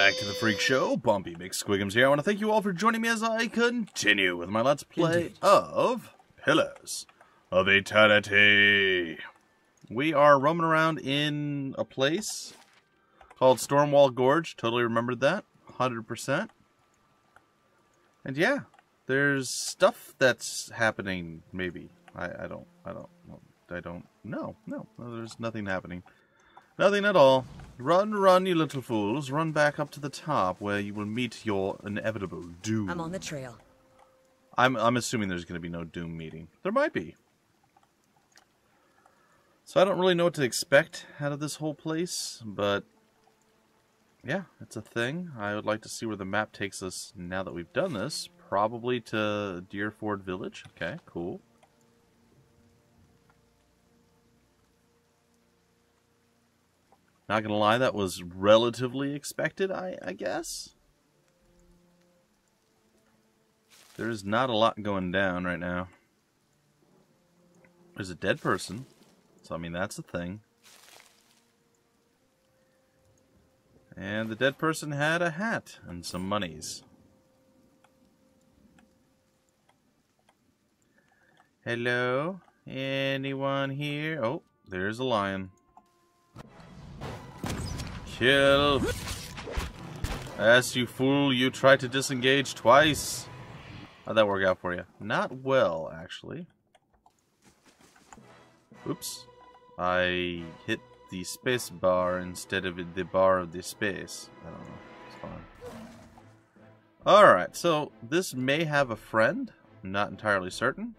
back to the Freak Show. Bumpy McSquigums here. I want to thank you all for joining me as I continue with my Let's Play of Pillars of Eternity. We are roaming around in a place called Stormwall Gorge. Totally remembered that. 100%. And yeah, there's stuff that's happening, maybe. I don't know. No, there's nothing happening. Nothing at all. Run, run, you little fools. Run back up to the top where you will meet your inevitable doom. I'm on the trail. I'm assuming there's going to be no doom meeting. There might be. So I don't really know what to expect out of this whole place, but yeah, it's a thing. I would like to see where the map takes us now that we've done this. Probably to Deerford Village. Okay, cool. Not gonna lie, that was relatively expected, I guess. There's not a lot going down right now. There's a dead person, so I mean that's a thing. And the dead person had a hat and some monies. Hello? Anyone here? Oh, there's a lion. Kill. As you fool, you tried to disengage twice. How'd that work out for you? Not well, actually. Oops. I hit the space bar instead of the bar of the space. I don't know. It's fine. Alright, so this may have a friend. I'm not entirely certain.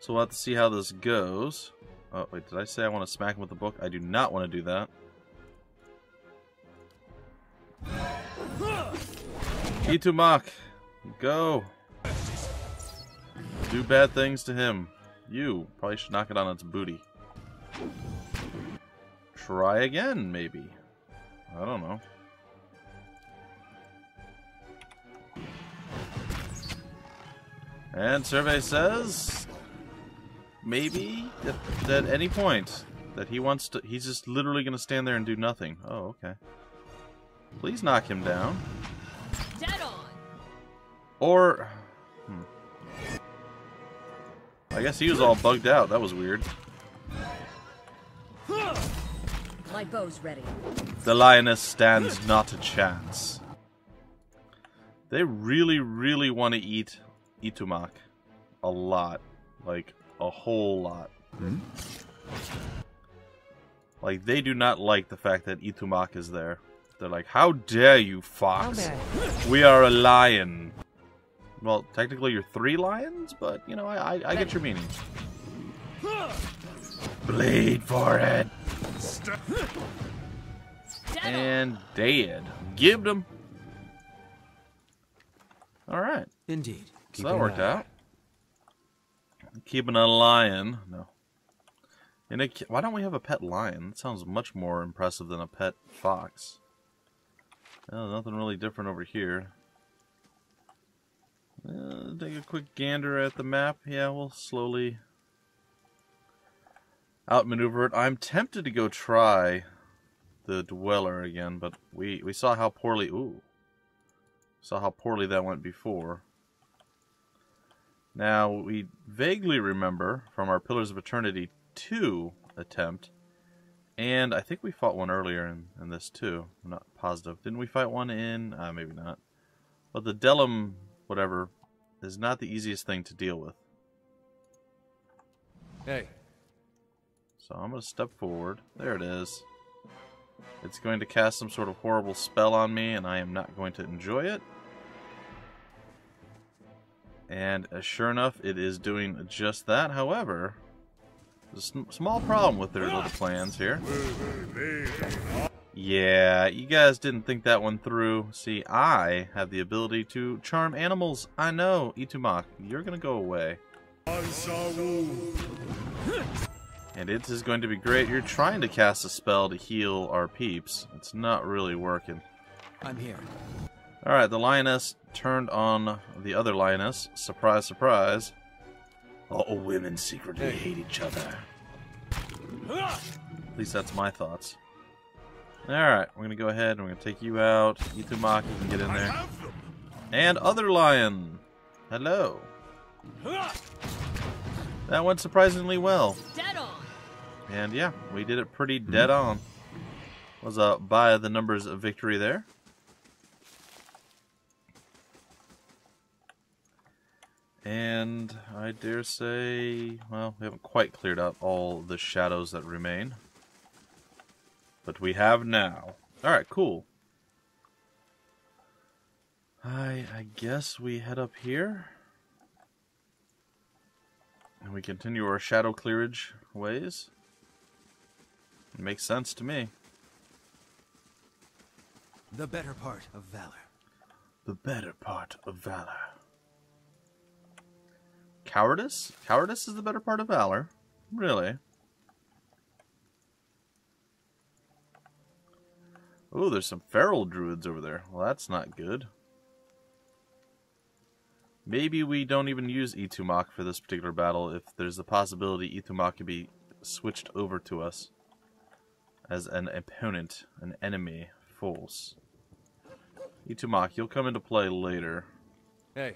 So we'll have to see how this goes. Oh, wait, did I say I want to smack him with the book? I do not want to do that. Itumak, go. Do bad things to him. You probably should knock it on its booty. Try again, maybe. I don't know. And survey says maybe at any point that he wants to, he's just literally going to stand there and do nothing. Oh, okay. Please knock him down. Dead on. Or, I guess he was all bugged out. That was weird. My bow's ready. The lioness stands not a chance. They really, really want to eat Itumak. A lot. Like, a whole lot. Like, they do not like the fact that Itumak is there. They're like, how dare you, fox? We are a lion. Well, technically you're 3 lions, but, you know, I get your meaning. Bleed for it. And dead. Gibbed him. Alright. Indeed. So that worked out. Keeping a lion. No. Why don't we have a pet lion? That sounds much more impressive than a pet fox. Well, nothing really different over here. Take a quick gander at the map. Yeah, we'll slowly outmaneuver it. I'm tempted to go try the Dweller again, but we saw how poorly... Ooh. Saw how poorly that went before. Now, we vaguely remember from our Pillars of Eternity 2 attempt, and I think we fought one earlier in this too. I'm not positive. Didn't we fight one in... maybe not. But the Delum, whatever, is not the easiest thing to deal with. Hey. So I'm going to step forward. There it is. It's going to cast some sort of horrible spell on me, and I am not going to enjoy it. And sure enough, it is doing just that. However, there's a small problem with their little plans here. Yeah, you guys didn't think that one through. See, I have the ability to charm animals. I know, Itumak, you're going to go away. And it is going to be great. You're trying to cast a spell to heal our peeps. It's not really working. I'm here. Alright, the lioness turned on the other lioness. Surprise, surprise. All women secretly hate each other. At least that's my thoughts. Alright, we're going to go ahead and we're going to take you out. Ithumaki can get in there. And Other Lion! Hello. That went surprisingly well. Dead on. And yeah, we did it pretty dead on. Was a by the numbers of victory there. And I dare say, well, we haven't quite cleared out all the shadows that remain. But we have now. Alright, cool. I guess we head up here. And we continue our shadow clearage ways. It makes sense to me. The better part of valor. The better part of valor. Cowardice? Cowardice is the better part of valor? Really? Oh, there's some feral druids over there. Well, that's not good. Maybe we don't even use Ithumaki for this particular battle if there's a possibility Ithumaki can be switched over to us as an opponent, an enemy force. Ithumaki, you'll come into play later. Hey.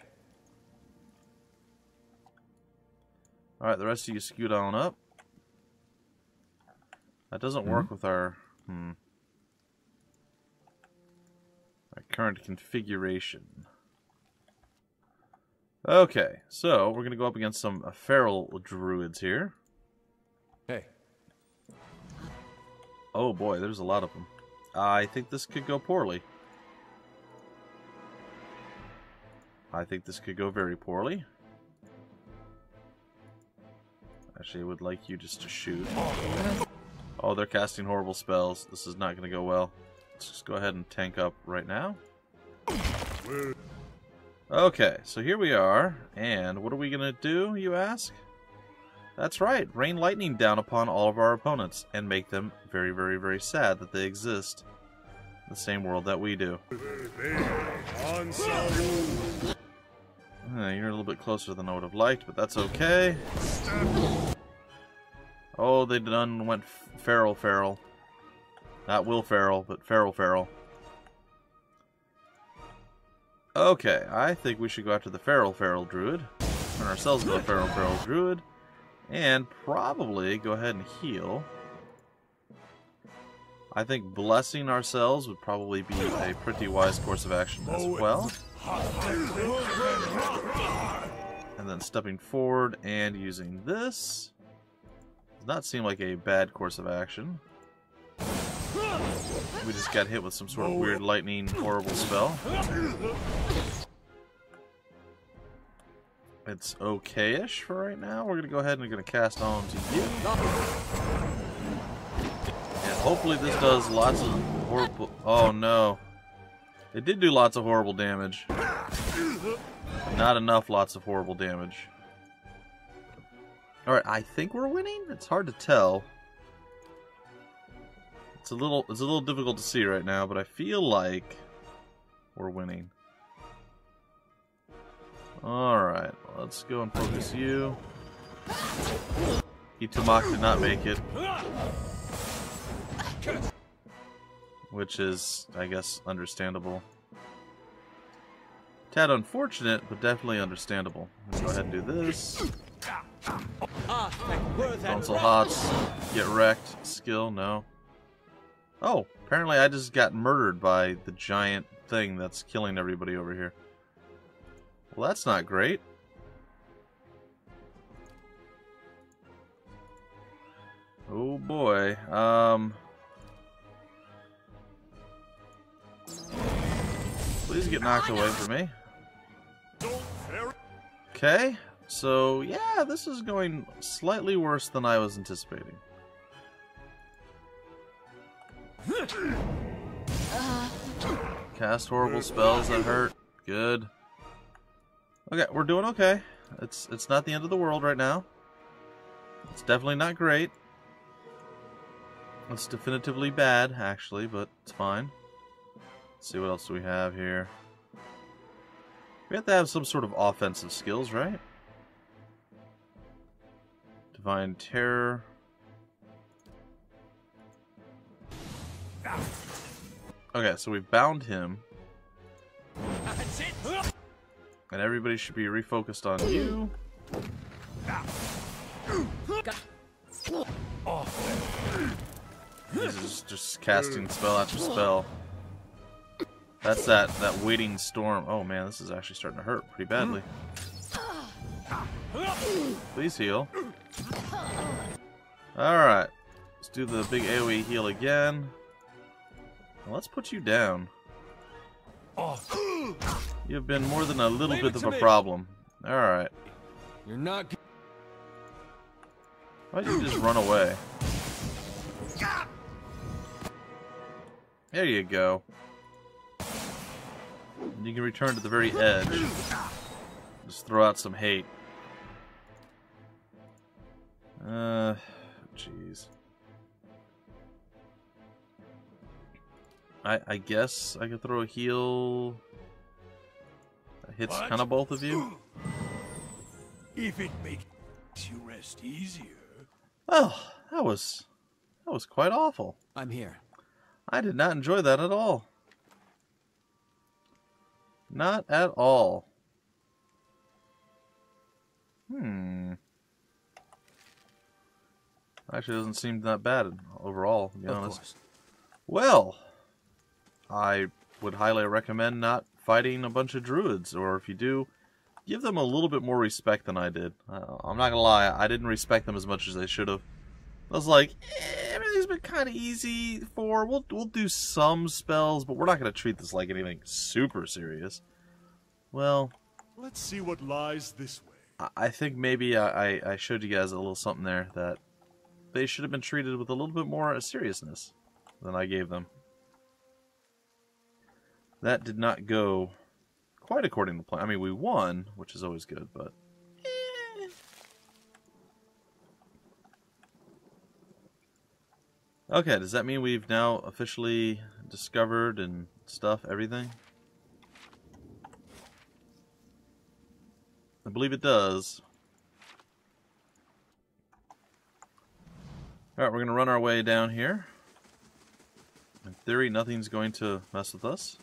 Alright, the rest of you scoot on up. That doesn't work with our current configuration. Okay, so we're going to go up against some feral druids here. Hey. Oh boy, there's a lot of them. I think this could go poorly. I think this could go very poorly. Actually, I would like you just to shoot. Oh, they're casting horrible spells. This is not going to go well. Let's just go ahead and tank up right now. Okay, so here we are. And what are we going to do, you ask? That's right. Rain lightning down upon all of our opponents and make them very, very, very sad that they exist in the same world that we do. You're a little bit closer than I would have liked, but that's okay. Oh, they done went feral. Not Will Ferrell, but feral. Okay, I think we should go after the feral druid. Turn ourselves into a feral druid. And probably go ahead and heal. I think blessing ourselves would probably be a pretty wise course of action as well. And then stepping forward and using this does not seem like a bad course of action. We just got hit with some sort of weird lightning horrible spell. It's okay-ish for right now. We're going to go ahead and we're going to cast on to you. And hopefully this does lots of horrible... Oh no. It did do lots of horrible damage. Not enough lots of horrible damage. Alright, I think we're winning? It's hard to tell. It's a little difficult to see right now, but I feel like we're winning. Alright, let's go and focus you. Ithumaki did not make it. Which is, I guess, understandable. Tad unfortunate, but definitely understandable. Let's go ahead and do this. Console Hots. Get wrecked. Skill, no. Oh, apparently I just got murdered by the giant thing that's killing everybody over here. Well, that's not great. Oh boy. Please get knocked away from me. Okay, so yeah, this is going slightly worse than I was anticipating. Cast horrible spells that hurt. Good. Okay, we're doing okay. It's not the end of the world right now. It's definitely not great. It's definitively bad, actually, but it's fine. Let's see what else do we have here. We have to have some sort of offensive skills, right? Divine Terror. Okay, so we've bound him. That's it. And everybody should be refocused on you. This is just casting spell after spell. That's that waiting storm. Oh man, this is actually starting to hurt pretty badly. Please heal. Alright. Let's do the big AoE heal again. Now let's put you down. You've been more than a little bit of a problem. Alright. You're not. Why don't you just run away? There you go. You can return to the very edge. Just throw out some hate. Jeez. I guess I could throw a heal that hits kind of both of you. If it makes you rest easier. Oh, that was quite awful. I'm here. I did not enjoy that at all. Not at all. Actually, doesn't seem that bad overall, to be honest. Course. Well, I would highly recommend not fighting a bunch of druids, or if you do, give them a little bit more respect than I did. I'm not gonna lie, I didn't respect them as much as I should have. I was like, everything's been kind of easy we'll do some spells, but we're not gonna treat this like anything super serious. Well, Let's see what lies this way. I think maybe I showed you guys a little something there that they should have been treated with a little bit more seriousness than I gave them. That did not go quite according to plan. I mean, we won, which is always good, but... Okay, does that mean we've now officially discovered and stuff everything? I believe it does. Alright, we're going to run our way down here. In theory, nothing's going to mess with us.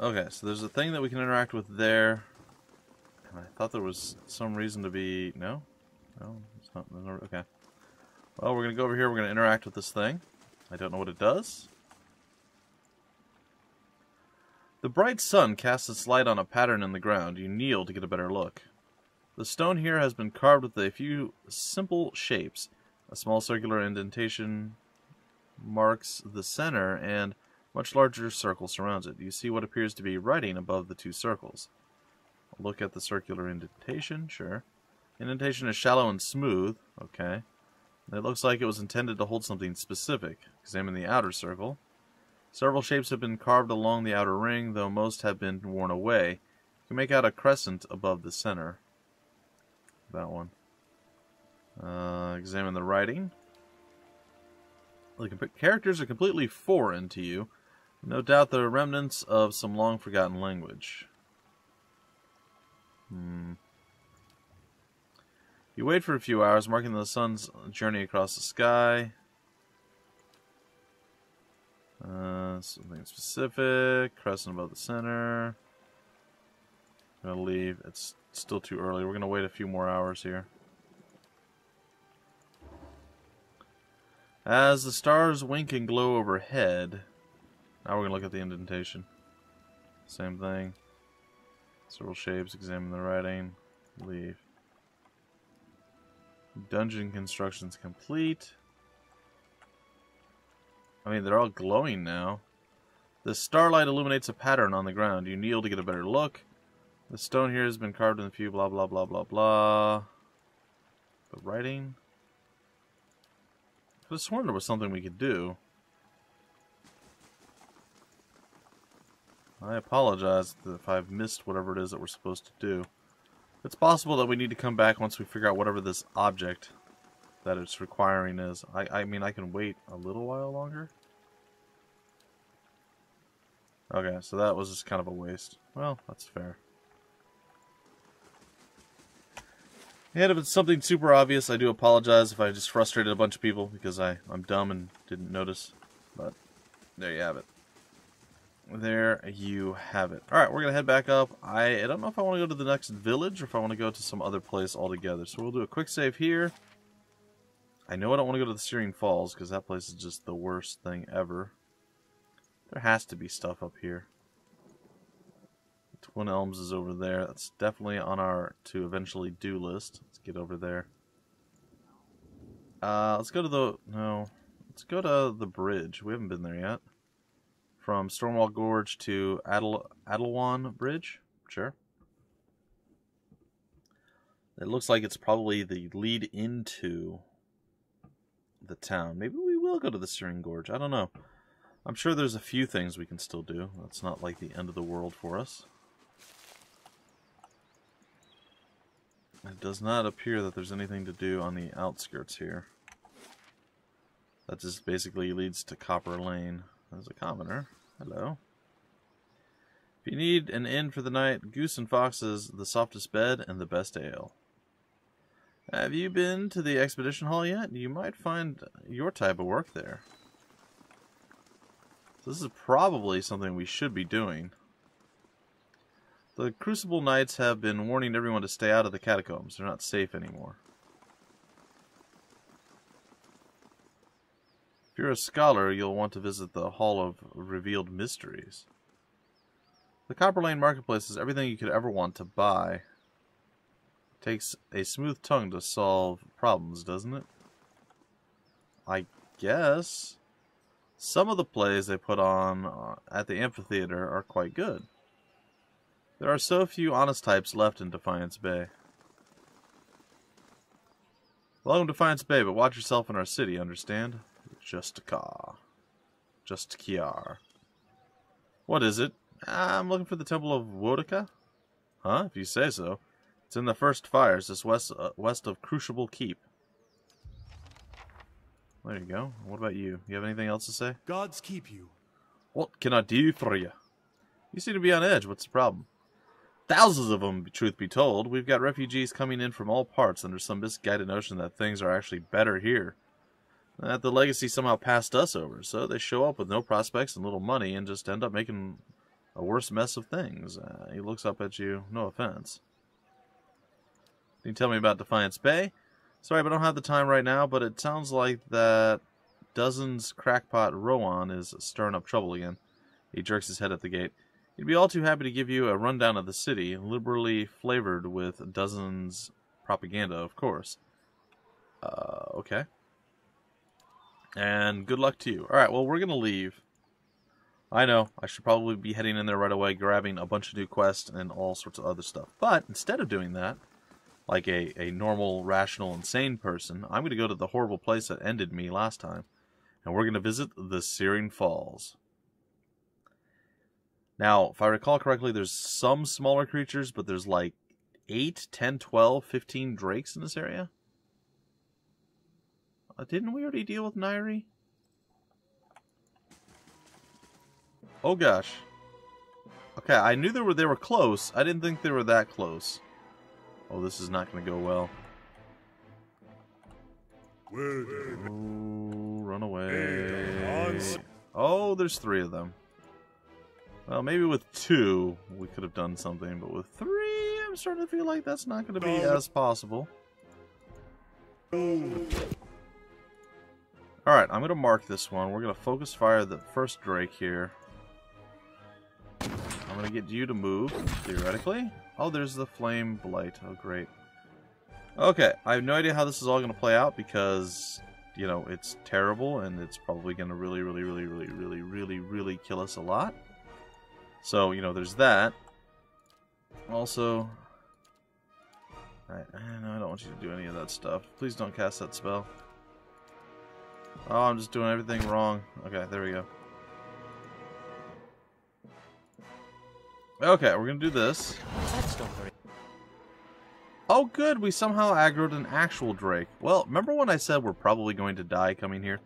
Okay, so there's a thing that we can interact with there. And I thought there was some reason to be... No? No? It's not... Okay. Well, we're going to go over here. We're going to interact with this thing. I don't know what it does. The bright sun casts its light on a pattern in the ground. You kneel to get a better look. The stone here has been carved with a few simple shapes. A small circular indentation marks the center, and a much larger circle surrounds it. You see what appears to be writing above the two circles. Look at the circular indentation, sure. Indentation is shallow and smooth, okay. It looks like it was intended to hold something specific. Examine the outer circle. Several shapes have been carved along the outer ring, though most have been worn away. You can make out a crescent above the center. That one. Examine the writing. The characters are completely foreign to you. No doubt they're remnants of some long-forgotten language. You wait for a few hours, marking the sun's journey across the sky. Something specific. Crescent above the center. I'm gonna leave. It's still too early. We're gonna wait a few more hours here. As the stars wink and glow overhead. Now we're gonna look at the indentation. Same thing. Several shapes. Examine the writing. Leave. Dungeon construction's complete. I mean, they're all glowing now. The starlight illuminates a pattern on the ground. You kneel to get a better look. The stone here has been carved in a few blah blah blah blah blah. The writing? I could have sworn there was something we could do. I apologize if I've missed whatever it is that we're supposed to do. It's possible that we need to come back once we figure out whatever this object that it's requiring is. I mean, I can wait a little while longer. Okay, so that was just kind of a waste. Well, that's fair. And if it's something super obvious, I do apologize if I just frustrated a bunch of people because I'm dumb and didn't notice. But there you have it. There you have it. Alright, we're going to head back up. I don't know if I want to go to the next village or if I want to go to some other place altogether. So we'll do a quick save here. I know I don't want to go to the Searing Falls because that place is just the worst thing ever. There has to be stuff up here. Twin Elms is over there. That's definitely on our to eventually do list. Let's get over there. Let's go to let's go to the bridge. We haven't been there yet. From Stormwall Gorge to Adelwan Bridge. Sure. It looks like it's probably the lead into the town. Maybe we will go to the Searing Gorge. I don't know. I'm sure there's a few things we can still do. That's not like the end of the world for us. It does not appear that there's anything to do on the outskirts here. That just basically leads to Copper Lane. There's a commoner. Hello. If you need an inn for the night, Goose and Fox's the softest bed and the best ale. Have you been to the expedition hall yet? You might find your type of work there. So this is probably something we should be doing. The Crucible Knights have been warning everyone to stay out of the catacombs. They're not safe anymore. If you're a scholar, you'll want to visit the Hall of Revealed Mysteries. The Copper Lane Marketplace is everything you could ever want to buy. It takes a smooth tongue to solve problems, doesn't it? I guess. Some of the plays they put on at the amphitheater are quite good. There are so few honest types left in Defiance Bay. Welcome to Defiance Bay, but watch yourself in our city, understand? Just Kiar. What is it? I'm looking for the Temple of Wodaka. Huh? If you say so. It's in the First Fires, just west of Crucible Keep. There you go. What about you? You have anything else to say? Gods keep you. What can I do for you? You seem to be on edge. What's the problem? Thousands of them, truth be told. We've got refugees coming in from all parts under some misguided notion that things are actually better here. That the legacy somehow passed us over, so they show up with no prospects and little money and just end up making a worse mess of things. He looks up at you. No offense. Can you tell me about Defiance Bay? Sorry, but I don't have the time right now, but it sounds like that Dozens crackpot Rowan is stirring up trouble again. He jerks his head at the gate. He'd be all too happy to give you a rundown of the city, liberally flavored with Dozens propaganda, of course. Okay. And good luck to you. Alright, well, we're going to leave. I know, I should probably be heading in there right away, grabbing a bunch of new quests and all sorts of other stuff. But instead of doing that, like a normal, rational, insane person, I'm going to go to the horrible place that ended me last time. And we're going to visit the Searing Falls. Now, if I recall correctly, there's some smaller creatures, but there's like 8, 10, 12, 15 drakes in this area. Didn't we already deal with Nairi? Oh gosh. Okay, I knew they were close. I didn't think they were that close. Oh, this is not going to go well. Ooh, run away. Oh, there's 3 of them. Well, maybe with 2 we could have done something, but with 3, I'm starting to feel like that's not going to be as possible. Alright, I'm going to mark this one. We're going to focus fire the first Drake here. I'm going to get you to move, theoretically. Oh, there's the Flame Blight. Oh, great. Okay, I have no idea how this is all going to play out because, you know, it's terrible and it's probably going to really kill us a lot. So, you know, there's that. Also, no, I don't want you to do any of that stuff. Please don't cast that spell. Oh, I'm just doing everything wrong. Okay, there we go. Okay, we're gonna do this. Oh good, we somehow aggroed an actual Drake. Well, remember when I said we're probably going to die coming here?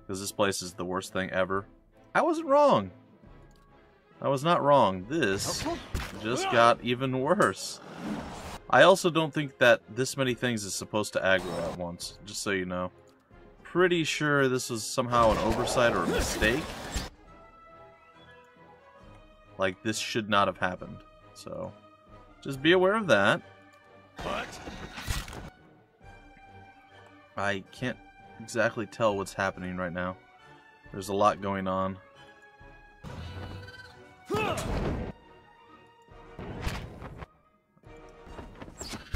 Because this place is the worst thing ever? I wasn't wrong. I was not wrong. This just got even worse. I also don't think that this many things is supposed to aggro at once, just so you know. Pretty sure this was somehow an oversight or a mistake. Like, this should not have happened. So, just be aware of that. What? I can't exactly tell what's happening right now. There's a lot going on.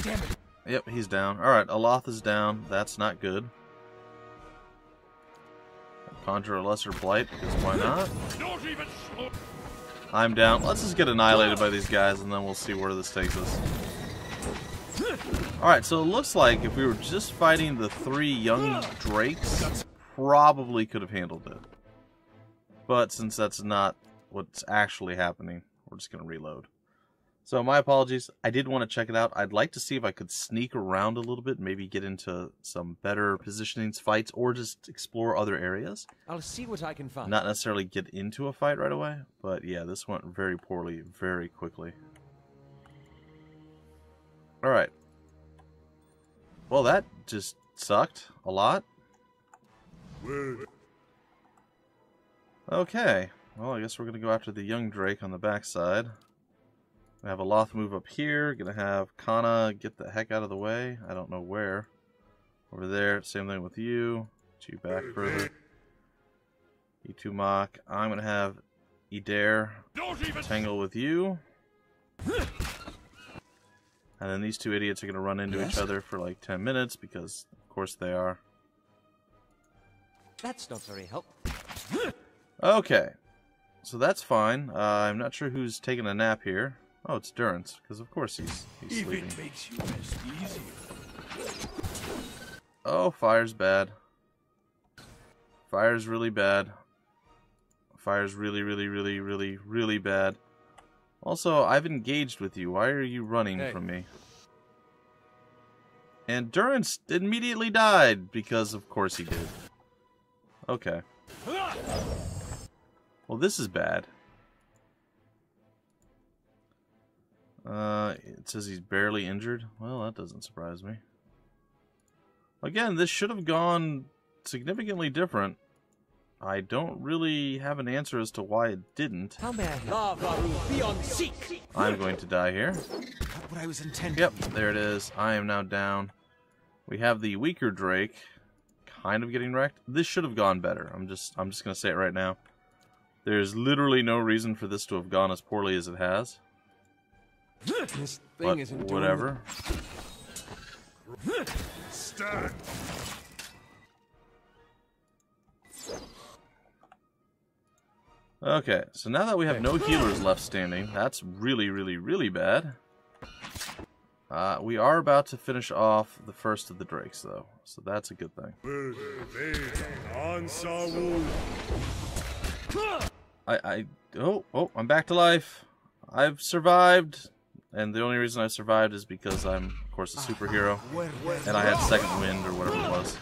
Damn it. Yep, he's down. Alright, Aloth is down. That's not good. Conjure a Lesser Blight, because why not? Not even slow. I'm down. Let's just get annihilated by these guys, and then we'll see where this takes us. Alright, so it looks like if we were just fighting the 3 young drakes, probably could have handled it. But since that's not what's actually happening, we're just going to reload. So my apologies. I did want to check it out. I'd like to see if I could sneak around a little bit, maybe get into some better positionings fights, or just explore other areas. I'll see what I can find. Not necessarily get into a fight right away, but yeah, this went very poorly, very quickly. Alright. Well, that just sucked a lot. Okay. Well, I guess we're going to go after the young drake on the backside. We have a Loth move up here. Gonna have Kana get the heck out of the way. I don't know where. Over there. Same thing with you. Get you back further. E2 Mach. I'm gonna have Edair tangle with you. And then these 2 idiots are gonna run into each other for like 10 minutes because, of course, they are. That's not very helpful. Okay. So that's fine. I'm not sure who's taking a nap here. Oh, it's Durance, because of course he's sleeping. If it makes you rest easier. Oh, fire's bad. Fire's really bad. Fire's really, really, really, really, really bad. Also, I've engaged with you. Why are you running from me? And Durance immediately died, because of course he did. Okay. Well, this is bad. It says he's barely injured. Well, that doesn't surprise me. Again, this should have gone significantly different. I don't really have an answer as to why it didn't. How may I help? Beyond seek. I'm going to die here. Not what I was intending. Yep, there it is. I am now down. We have the weaker Drake kind of getting wrecked. This should have gone better. I'm just going to say it right now. There's literally no reason for this to have gone as poorly as it has. This thing But isn't whatever. Stand. Okay, so now that we have no healers left standing, that's really, really, really bad. We are about to finish off the first of the Drakes, though, so that's a good thing. Oh, I'm back to life. I've survived, and the only reason I survived is because I'm, of course, a superhero, and I had second wind, or whatever it was.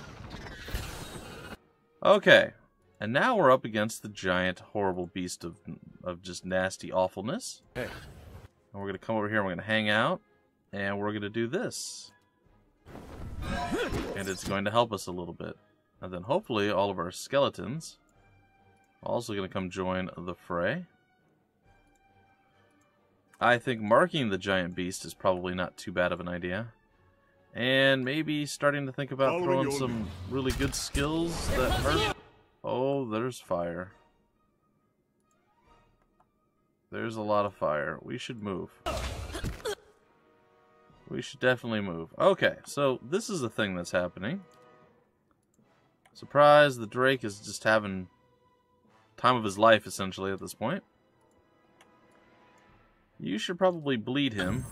Okay. And now we're up against the giant, horrible beast of just nasty awfulness. Hey. And we're going to come over here and we're going to hang out. And we're going to do this. And it's going to help us a little bit. And then hopefully all of our skeletons are also going to come join the fray. I think marking the giant beast is probably not too bad of an idea. And maybe starting to think about throwing some really good skills that hurt. Oh, there's fire. There's a lot of fire. We should move. We should definitely move. Okay, so this is the thing that's happening. Surprise, the Drake is just having time of his life, essentially, at this point. You should probably bleed him.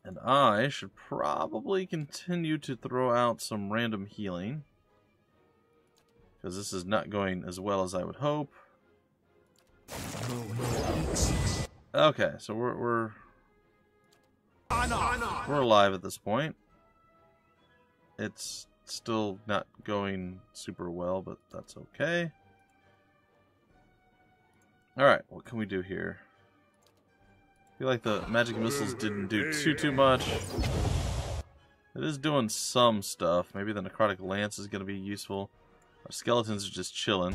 And I should probably continue to throw out some random healing. Because this is not going as well as I would hope. Okay, so we're alive at this point. It's still not going super well, but that's okay. Alright, what can we do here? feel like the magic missiles didn't do too much. It is doing some stuff. Maybe the necrotic lance is going to be useful. Our skeletons are just chilling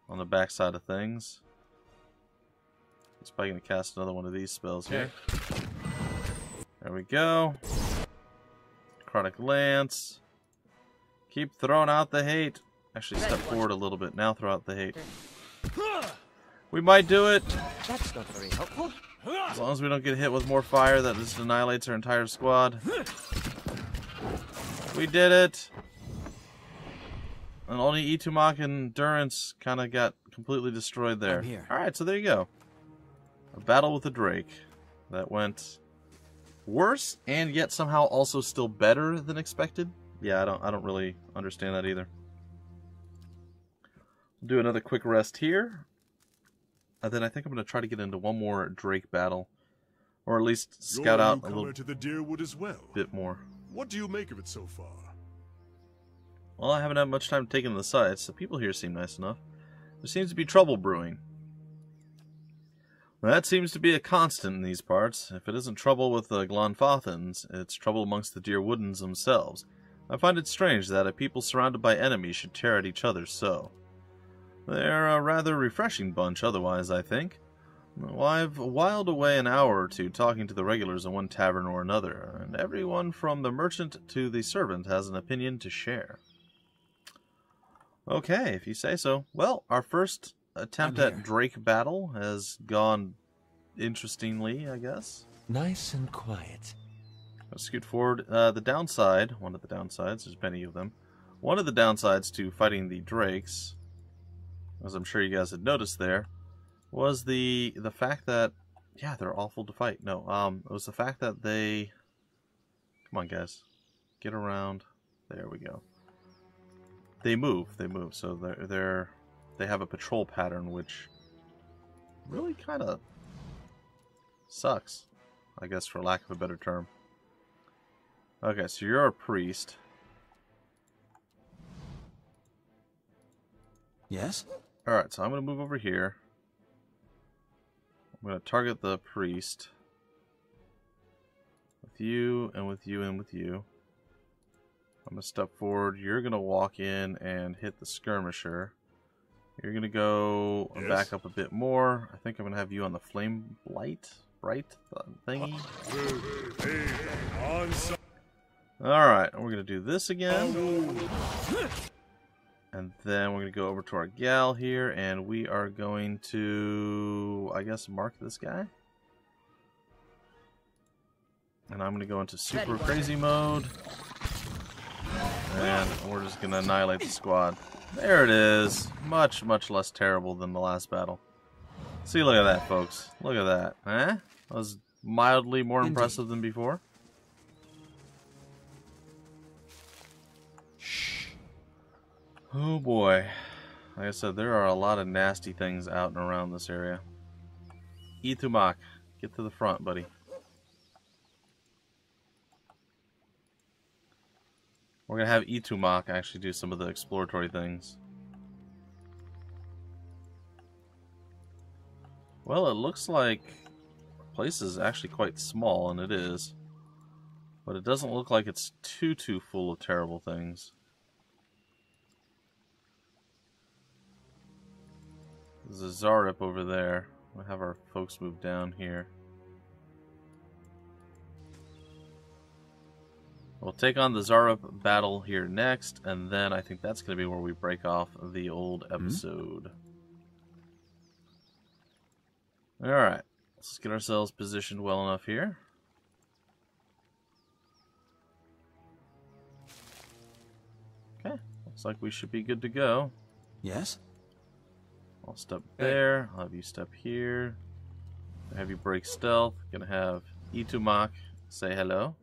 on the backside of things. It's probably going to cast another one of these spells here. There we go. Necrotic lance. Keep throwing out the hate. Actually, step forward a little bit. Now throw out the hate. We might do it. That's not very helpful. As long as we don't get hit with more fire, that just annihilates our entire squad. We did it. And only Itumok and Durance kind of got completely destroyed there. Alright, so there you go. A battle with a Drake that went worse and yet somehow also still better than expected. Yeah, I don't really understand that either. We'll do another quick rest here. And then I think I'm going to try to get into one more Drake battle. Or at least scout out a little to the Deerwood as well. bit more. What do you make of it so far? Well, I haven't had much time to take in the sights. The people here seem nice enough. There seems to be trouble brewing. Well, that seems to be a constant in these parts. If it isn't trouble with the Glonfothans, it's trouble amongst the Deerwoodans themselves. I find it strange that a people surrounded by enemies should tear at each other so. They're a rather refreshing bunch otherwise, I think. Well, I've whiled away an hour or two talking to the regulars in one tavern or another, and everyone from the merchant to the servant has an opinion to share. Okay, if you say so. Well, our first attempt at Drake battle has gone interestingly, I guess. Nice and quiet. Let's scoot forward. The downside, one of the downsides, there's many of them. One of the downsides to fighting the Drakes, as I'm sure you guys had noticed there, was the fact that, yeah, they're awful to fight. No, it was the fact that they, come on guys, get around. There we go. They move, so they have a patrol pattern, which really kind of sucks, I guess, for lack of a better term. Okay, so you're a priest. Yes? Alright, so I'm going to move over here. I'm going to target the priest. With you, and with you, and with you. I'm going to step forward. You're going to walk in and hit the skirmisher. You're going to go back up a bit more. I think I'm going to have you on the flame blight, bright thingy. Alright, and we're going to do this again. And then we're going to go over to our gal here, and we are going to, I guess, mark this guy. And I'm going to go into super crazy mode. And we're just going to annihilate the squad. There it is. Much, much less terrible than the last battle. See, look at that, folks. Look at that. Eh? That was mildly more impressive than before. Oh boy. Like I said, there are a lot of nasty things out and around this area. Itumak, get to the front, buddy. We're going to have Itumak actually do some of the exploratory things. Well, it looks like the place is actually quite small, and it is. But it doesn't look like it's too full of terrible things. There's a Zarip over there. We'll have our folks move down here. We'll take on the Zarip battle here next, and then I think that's going to be where we break off the old episode. Alright, let's get ourselves positioned well enough here. Okay, looks like we should be good to go. Yes? I'll step there, I'll have you step here. I'll have you break stealth. Gonna have Itumak say hello.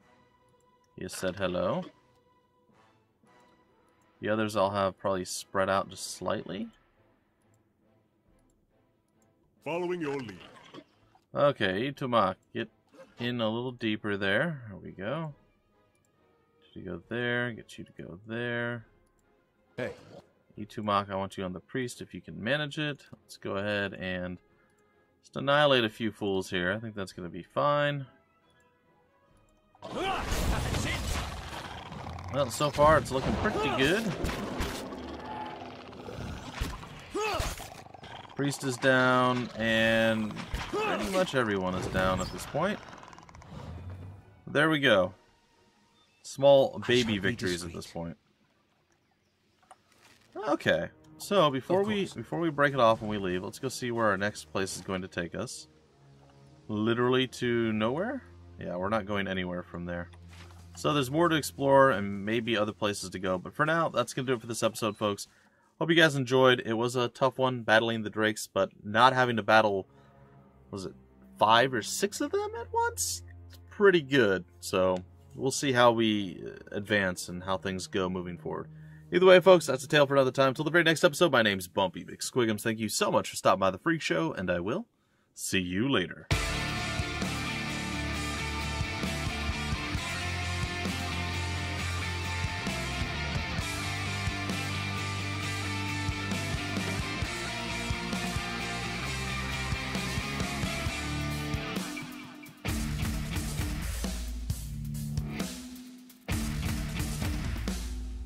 He has said hello. The others I'll have probably spread out just slightly. Following your lead. Okay, Itumak, get in a little deeper there. There we go. Get you to go there, get you to go there. Hey. Itumak, I want you on the priest if you can manage it. Let's go ahead and Just annihilate a few fools here. I think that's going to be fine. Well, so far it's looking pretty good. Priest is down, and pretty much everyone is down at this point. There we go. Small baby victories at this point. Okay, so before we break it off and we leave, let's go see where our next place is going to take us. Literally to nowhere? Yeah, we're not going anywhere from there. So there's more to explore and maybe other places to go. But for now, that's going to do it for this episode, folks. Hope you guys enjoyed. It was a tough one battling the Drakes, but not having to battle, was it 5 or 6 of them at once? It's pretty good. So we'll see how we advance and how things go moving forward. Either way, folks, that's a tale for another time. Till the very next episode, my name's Bumpy McSquigums. Thank you so much for stopping by the Freak Show, and I will see you later.